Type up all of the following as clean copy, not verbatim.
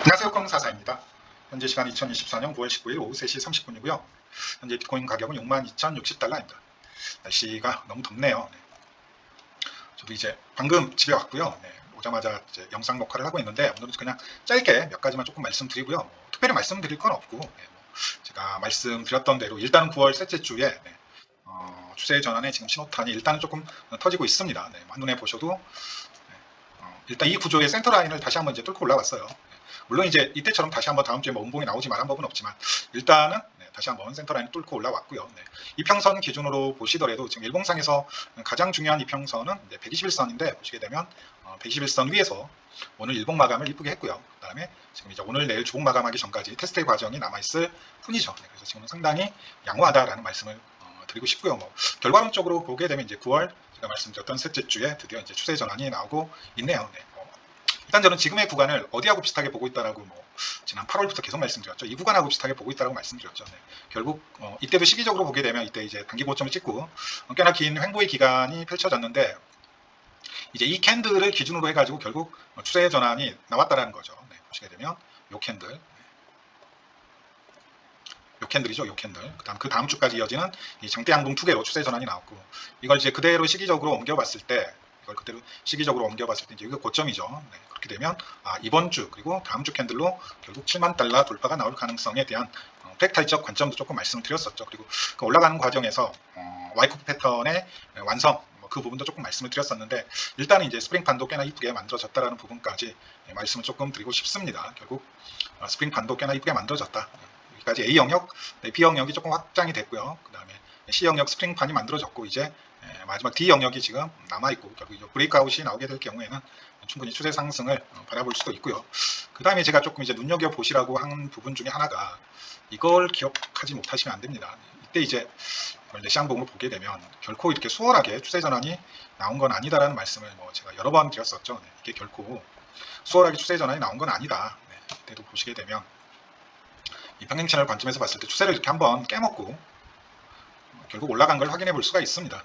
안녕하세요. 콩사사입니다. 현재 시간 2024년 9월 19일 오후 3시 30분이고요. 현재 비트코인 가격은 62,060달러입니다. 날씨가 너무 덥네요. 저도 이제 방금 집에 왔고요. 오자마자 이제 영상 녹화를 하고 있는데 오늘은 그냥 짧게 몇 가지만 조금 말씀드리고요. 특별히 말씀드릴 건 없고 제가 말씀드렸던 대로 일단은 9월 셋째 주에 추세 전환의 지금 신호탄이 일단은 조금 터지고 있습니다. 한눈에 보셔도 일단 이 구조의 센터 라인을 다시 한번 이제 뚫고 올라왔어요. 물론 이제 이때처럼 다시 한번 다음 주에 뭐 음봉이 나오지 말한 법은 없지만 일단은 다시 한번 센터 라인을 뚫고 올라왔고요. 이평선 기준으로 보시더라도 지금 일봉상에서 가장 중요한 이평선은 121선인데 보시게 되면 121선 위에서 오늘 일봉 마감을 이쁘게 했고요. 그다음에 지금 이제 오늘 내일 주봉 마감하기 전까지 테스트의 과정이 남아있을 뿐이죠. 그래서 지금은 상당히 양호하다라는 말씀을 드리고 싶고요. 결과론적으로 보게 되면 이제 9월 제가 말씀드렸던 셋째 주에 드디어 이제 추세 전환이 나오고 있네요. 일단 저는 지금의 구간을 어디하고 비슷하게 보고 있다라고 지난 8월부터 계속 말씀드렸죠. 이 구간하고 비슷하게 보고 있다라고 말씀드렸죠. 결국 이때도 시기적으로 보게 되면 이때 이제 단기 고점을 찍고 꽤나 긴 횡보의 기간이 펼쳐졌는데 이제 이 캔들을 기준으로 해가지고 결국 추세 전환이 나왔다라는 거죠. 보시게 되면 요 캔들이죠. 요 캔들. 그 다음 주까지 이어지는 이 장대 양봉 두 개로 추세 전환이 나왔고 이걸 이제 그대로 시기적으로 옮겨봤을 때 이제 이게 고점이죠. 그렇게 되면 이번 주 그리고 다음 주 캔들로 결국 7만 달러 돌파가 나올 가능성에 대한 팩탈적 관점도 조금 말씀을 드렸었죠. 그리고 그 올라가는 과정에서 와이코프 패턴의 완성 그 부분도 조금 말씀을 드렸었는데 일단은 이제 스프링판도 꽤나 이쁘게 만들어졌다라는 부분까지 말씀을 조금 드리고 싶습니다. 결국 스프링판도 꽤나 이쁘게 만들어졌다. 여기까지 A 영역, B 영역이 조금 확장이 됐고요. 그 다음에 C 영역 스프링판이 만들어졌고 이제 마지막 D 영역이 지금 남아있고 결국 브레이크아웃이 나오게 될 경우에는 충분히 추세 상승을 바라볼 수도 있고요. 그 다음에 제가 조금 이제 눈여겨보시라고 한 부분 중에 하나가 이걸 기억하지 못하시면 안 됩니다. 이때 이제 시장봉을 보게 되면 결코 이렇게 수월하게 추세 전환이 나온 건 아니다라는 말씀을 제가 여러 번 드렸었죠. 이게 결코 수월하게 추세 전환이 나온 건 아니다. 이때도 보시게 되면 이 평행 채널 관점에서 봤을 때 추세를 이렇게 한번 깨먹고 결국 올라간 걸 확인해 볼 수가 있습니다.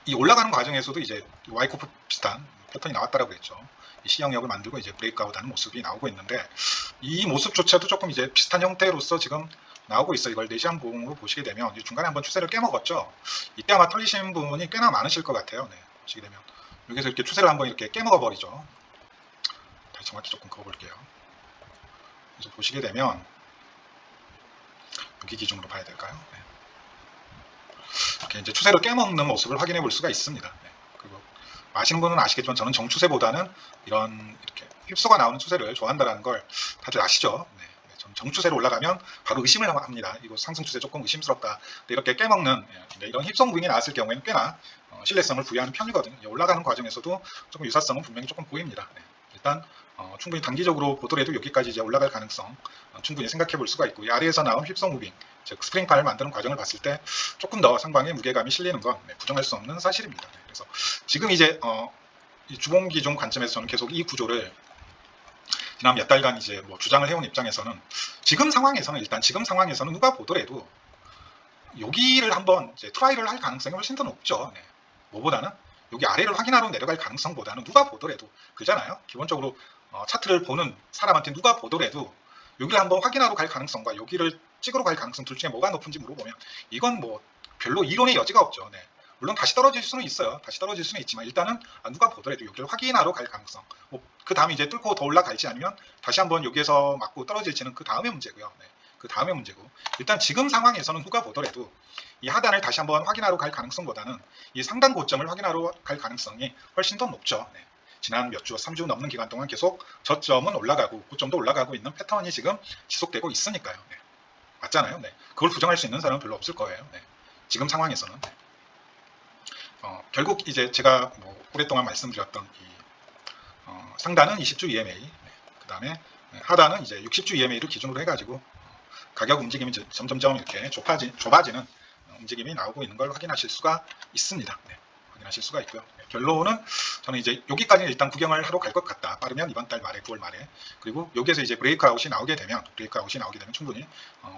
이 올라가는 과정에서도 이제 와이코프 비슷한 패턴이 나왔다라고 했죠. 이 C 영역을 만들고 이제 브레이크아웃하는 모습이 나오고 있는데 이 모습조차도 조금 이제 비슷한 형태로서 지금 나오고 있어요. 이걸 4시간 봉으로 보시게 되면 중간에 한번 추세를 깨먹었죠. 이때 아마 털리신 분이 꽤나 많으실 것 같아요. 보시게 되면 여기서 이렇게 추세를 한번 이렇게 깨먹어 버리죠. 다시 정확히 조금 그어볼게요. 그래서 보시게 되면 여기 기준으로 봐야 될까요? 이렇게 이제 추세를 깨먹는 모습을 확인해 볼 수가 있습니다. 그리고 아시는 분은 아시겠지만 저는 정추세보다는 이런 이렇게 휩소가 나오는 추세를 좋아한다는 걸 다들 아시죠? 저는 정추세로 올라가면 바로 의심을 합니다. 이거 상승 추세 조금 의심스럽다. 이렇게 깨먹는 이런 휩소 무빙이 나왔을 경우에는 꽤나 신뢰성을 부여하는 편이거든요. 올라가는 과정에서도 조금 유사성은 분명히 조금 보입니다. 일단 충분히 단기적으로 보더라도 여기까지 이제 올라갈 가능성 충분히 생각해 볼 수가 있고 이 아래에서 나온 휩소 무빙 즉 스프링판을 만드는 과정을 봤을 때 조금 더 상방에 무게감이 실리는 건 부정할 수 없는 사실입니다. 그래서 지금 이제 이 주봉 기종 관점에서 저는 계속 이 구조를 지난 몇 달간 이제 주장을 해온 입장에서는 지금 상황에서는 누가 보더라도 여기를 한번 이제 트라이를 할 가능성이 훨씬 더 높죠. 뭐보다는 여기 아래를 확인하러 내려갈 가능성보다는 누가 보더라도 그잖아요. 기본적으로 차트를 보는 사람한테 누가 보더라도 여기를 한번 확인하러 갈 가능성과 여기를 찍으러 갈 가능성 둘 중에 뭐가 높은지 물어보면 이건 별로 이론의 여지가 없죠. 물론 다시 떨어질 수는 있어요. 다시 떨어질 수는 있지만 일단은 누가 보더라도 여기를 확인하러 갈 가능성 그 다음에 이제 뚫고 더 올라갈지 아니면 다시 한번 여기에서 맞고 떨어질지는 그 다음의 문제고요. 그 다음의 문제고 일단 지금 상황에서는 누가 보더라도 이 하단을 다시 한번 확인하러 갈 가능성보다는 이 상단 고점을 확인하러 갈 가능성이 훨씬 더 높죠. 지난 몇 주, 3주 넘는 기간 동안 계속 저점은 올라가고 고점도 올라가고 있는 패턴이 지금 지속되고 있으니까요. 맞잖아요. 그걸 부정할 수 있는 사람은 별로 없을 거예요. 지금 상황에서는 결국 이제 제가 오랫동안 말씀드렸던 이 상단은 20주 EMA, 그 다음에 하단은 이제 60주 EMA를 기준으로 해가지고 가격 움직임이 점점점 이렇게 좁아지는 움직임이 나오고 있는 걸 확인하실 수가 있습니다. 확인하실 수가 있고요. 결론은 저는 이제 여기까지 일단 구경을 하러 갈 것 같다. 빠르면 이번 달 말에 9월 말에 그리고 여기에서 이제 브레이크아웃이 나오게 되면 충분히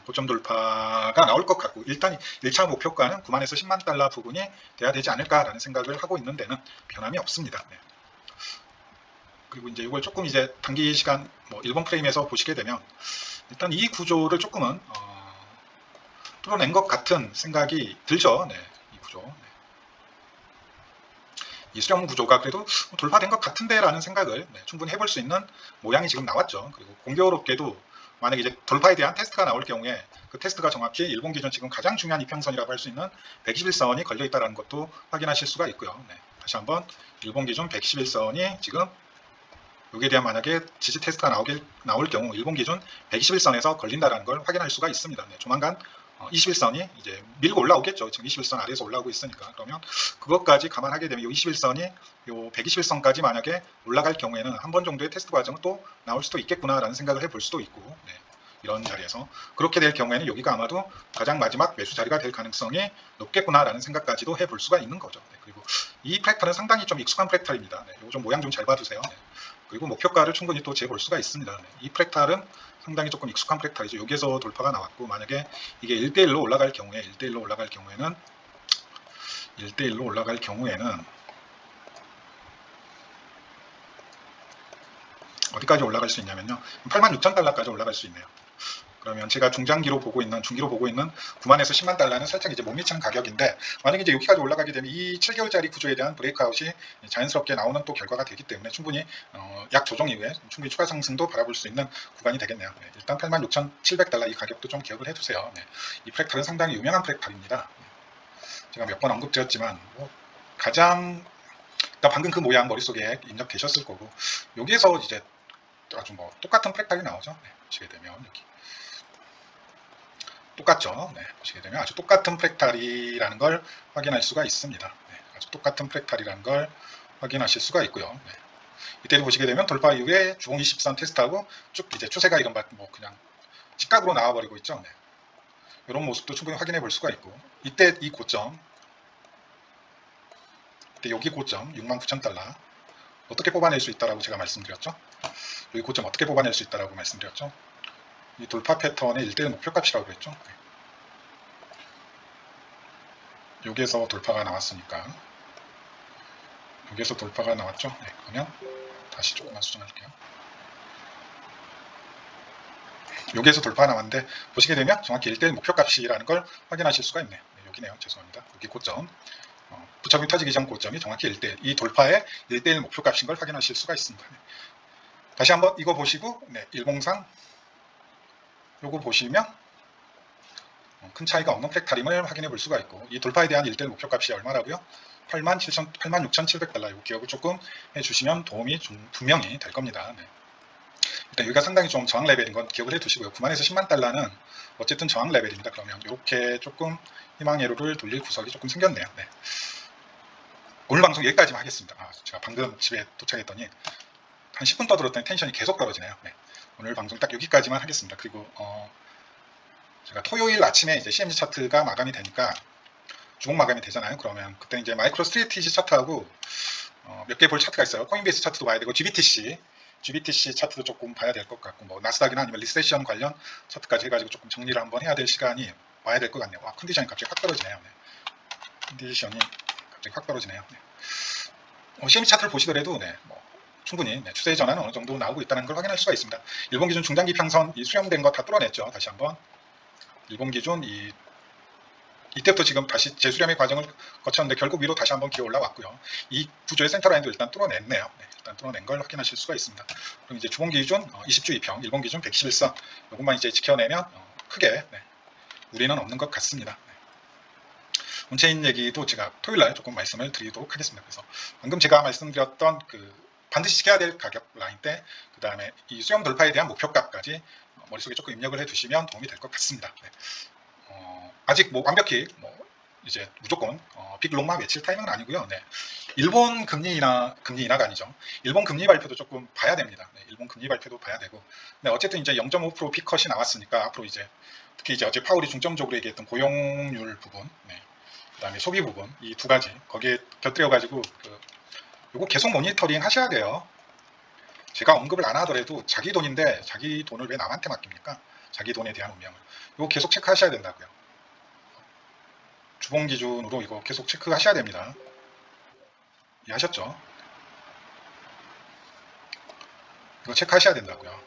고점 돌파가 나올 것 같고 일단 1차 목표가는 9만에서 10만 달러 부근이 돼야 되지 않을까라는 생각을 하고 있는 데는 변함이 없습니다. 그리고 이제 이걸 조금 이제 단기 시간 뭐 일본 프레임에서 보시게 되면 일단 이 구조를 조금은 뚫어낸 것 같은 생각이 들죠. 네, 이 구조. 네. 이 수렴 구조가 그래도 돌파된 것 같은데라는 생각을 충분히 해볼 수 있는 모양이 지금 나왔죠. 그리고 공교롭게도 만약에 이제 돌파에 대한 테스트가 나올 경우에 그 테스트가 정확히 일본 기준 지금 가장 중요한 이평선이라고 할 수 있는 121선이 걸려 있다는 것도 확인하실 수가 있고요. 네, 다시 한번 일본 기준 121선이 지금 여기에 대한 만약에 지지 테스트가 나올 경우 일본 기준 121선에서 걸린다는 걸 확인할 수가 있습니다. 네, 조만간 21선이 이제 밀고 올라오겠죠. 지금 21선 아래에서 올라오고 있으니까. 그러면 그것까지 감안하게 되면 이 21선이 요 121선까지 만약에 올라갈 경우에는 한 번 정도의 테스트 과정은 또 나올 수도 있겠구나라는 생각을 해볼 수도 있고, 네, 이런 자리에서 그렇게 될 경우에는 여기가 아마도 가장 마지막 매수 자리가 될 가능성이 높겠구나라는 생각까지도 해볼 수가 있는 거죠. 네, 그리고 이 프랙탈은 상당히 좀 익숙한 프랙탈입니다. 네, 요거 좀 모양 좀 잘 봐주세요. 네, 그리고 목표가를 충분히 또 재볼 수가 있습니다. 네, 이 프랙탈은 상당히 조금 익숙한 프랙탈이죠. 여기에서 돌파가 나왔고 만약에 이게 1대1로 올라갈 경우에 1대1로 올라갈 경우에는 어디까지 올라갈 수 있냐면요. 86,000달러까지 올라갈 수 있네요. 그러면 제가 중기로 보고 있는 9만에서 10만 달러는 살짝 이제 못 미치는 가격인데 만약에 이제 여기까지 올라가게 되면 이 7개월짜리 구조에 대한 브레이크아웃이 자연스럽게 나오는 또 결과가 되기 때문에 충분히 약 조정 이후에 충분히 추가 상승도 바라볼 수 있는 구간이 되겠네요. 네, 일단 86,700달러 이 가격도 좀 기억을 해두세요. 네, 이 프랙탈은 상당히 유명한 프랙탈입니다. 제가 몇 번 언급드렸지만 가장 그러니까 방금 그 모양 머릿속에 입력되셨을 거고 여기에서 이제 아주 똑같은 프랙탈이 나오죠. 네, 보시게 되면 여기 똑같죠. 네, 보시게 되면 아주 똑같은 프랙탈이라는 걸 확인할 수가 있습니다. 네, 아주 똑같은 프랙탈이라는 걸 확인하실 수가 있고요. 네, 이때도 보시게 되면 돌파 이후에 주봉 20선 테스트하고 쭉 이제 추세가 이런 그냥 직각으로 나와버리고 있죠. 네, 이런 모습도 충분히 확인해 볼 수가 있고 이때 이 고점, 이때 여기 고점 69,000달러 어떻게 뽑아낼 수 있다라고 제가 말씀드렸죠. 여기 고점 어떻게 뽑아낼 수 있다라고 말씀드렸죠. 이 돌파 패턴의 1대1 목표값이라고 그랬죠. 여기에서 돌파가 나왔으니까 여기에서 돌파가 나왔죠. 네, 그러면 다시 조금만 수정할게요. 여기에서 돌파가 나왔는데 보시게 되면 정확히 1대1 목표값이라는 걸 확인하실 수가 있네요. 네, 여기네요. 죄송합니다. 여기 고점 부처이 터지기 전 고점이 정확히 1대1 이 돌파의 1대1 목표값인 걸 확인하실 수가 있습니다. 네. 다시 한번 이거 보시고 일봉상 요거 보시면 큰 차이가 없는 프랙탈임을 확인해 볼 수가 있고 이 돌파에 대한 1대1 목표값이 얼마라고요? 86,000달러. 이 기억을 조금 해주시면 도움이 좀 분명히 될 겁니다. 네. 일단 여기가 상당히 좀 저항 레벨인 건 기억을 해 두시고요. 9만에서 10만 달러는 어쨌든 저항 레벨입니다. 그러면 이렇게 조금 희망회로를 돌릴 구석이 조금 생겼네요. 네. 오늘 방송 여기까지만 하겠습니다. 제가 방금 집에 도착했더니 한 10분 떠들었더니 텐션이 계속 떨어지네요. 네. 오늘 방송 딱 여기까지만 하겠습니다. 그리고 제가 토요일 아침에 이제 CMC 차트가 마감이 되니까 주봉 마감이 되잖아요. 그러면 그때 이제 마이크로 스트레티지 차트하고 몇 개 볼 차트가 있어요. 코인베이스 차트도 봐야 되고 GBTC 차트도 조금 봐야 될 것 같고 나스닥이나 아니면 리세션 관련 차트까지 해가지고 조금 정리를 한번 해야 될 시간이 와야 될 것 같네요. 컨디션이 갑자기 확 떨어지네요. 네. 컨디션이 갑자기 확 떨어지네요. 네. CMC 차트를 보시더라도 충분히 추세 전환은 어느 정도 나오고 있다는 걸 확인할 수가 있습니다. 일본 기준 중장기 평선 이 수렴된 거 다 뚫어냈죠. 다시 한번 일본 기준 이때부터 지금 다시 재수렴의 과정을 거쳤는데 결국 위로 다시 한번 기어 올라왔고요. 이 구조의 센터라인도 일단 뚫어냈네요. 네, 일단 뚫어낸 걸 확인하실 수가 있습니다. 그럼 이제 주봉 기준 20주 2평, 일본 기준 111선 이것만 이제 지켜내면 크게 무리는 없는 것 같습니다. 문체인 얘기도 제가 토요일날 조금 말씀을 드리도록 하겠습니다. 그래서 방금 제가 말씀드렸던 반드시 지켜야 될 가격 라인 때, 그 다음에 이 수렴 돌파에 대한 목표값까지 머릿속에 조금 입력을 해두시면 도움이 될 것 같습니다. 네. 아직 완벽히 이제 무조건 빅롱마 외칠 타이밍은 아니고요. 네. 일본 금리 인하가 아니죠. 일본 금리 발표도 조금 봐야 됩니다. 네. 일본 금리 발표도 봐야 되고. 네. 어쨌든 이제 0.5% 픽컷이 나왔으니까 앞으로 이제 특히 이제 어제 파월이 중점적으로 얘기했던 고용률 부분, 네. 그다음에 소비 부분 이 두 가지 거기에 곁들여 가지고 요거 계속 모니터링 하셔야 돼요. 제가 언급을 안 하더라도 자기 돈인데 자기 돈을 왜 남한테 맡깁니까? 자기 돈에 대한 운명을 요거 계속 체크하셔야 된다고요. 주봉 기준으로 이거 계속 체크하셔야 됩니다. 이해하셨죠? 이거 체크하셔야 된다고요.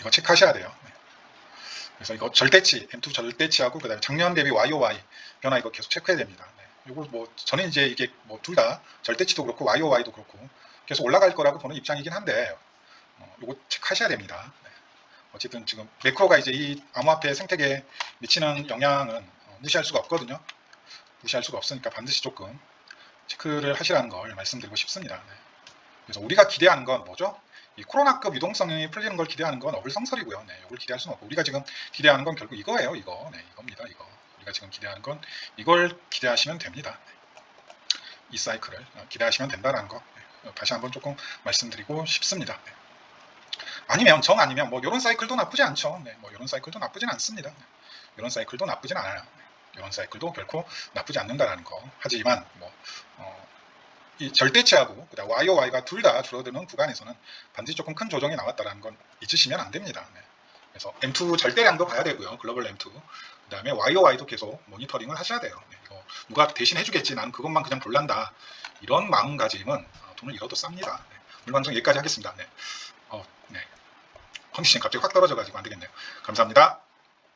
이거 체크하셔야 돼요. 네. 그래서 이거 절대치, M2 절대치하고 그다음에 작년 대비 YOY 변화 이거 계속 체크해야 됩니다. 네. 이거 뭐 저는 이제 이게 뭐 둘 다 절대치도 그렇고 YOY도 그렇고 계속 올라갈 거라고 보는 입장이긴 한데 이거 체크하셔야 됩니다. 네. 어쨌든 지금 매크로가 이제 이 암호화폐 생태계에 미치는 영향은 무시할 수가 없거든요. 무시할 수가 없으니까 반드시 조금 체크를 하시라는 걸 말씀드리고 싶습니다. 네. 그래서 우리가 기대하는 건 뭐죠? 이 코로나급 유동성이 풀리는 걸 기대하는 건 어불성설이고요. 네, 이걸 기대할 수는 없고 우리가 지금 기대하는 건 결국 이거예요. 이거, 네, 이겁니다. 이거 우리가 지금 기대하는 건 이걸 기대하시면 됩니다. 네. 이 사이클을 기대하시면 된다는 거 다시 한번 조금 말씀드리고 싶습니다. 네. 아니면 정 아니면 뭐 이런 사이클도 나쁘지 않죠. 네, 뭐 이런 사이클도 나쁘진 않습니다. 네. 이런 사이클도 나쁘진 않아요. 네. 이런 사이클도 결코 나쁘지 않는다라는 거. 하지만 뭐 이 절대치하고 그다음 YOY가 둘 다 줄어드는 구간에서는 반드시 조금 큰 조정이 나왔다는 건 잊으시면 안 됩니다. 네. 그래서 M2 절대량도 봐야 되고요. 글로벌 M2. 그다음에 YOY도 계속 모니터링을 하셔야 돼요. 네. 이거 누가 대신 해주겠지. 나는 그것만 그냥 볼란다. 이런 마음가짐은 돈을 잃어도 쌉니다. 네. 오늘 방송 여기까지 하겠습니다. 네. 네. 컨디션이 갑자기 확 떨어져가지고 안 되겠네요. 감사합니다.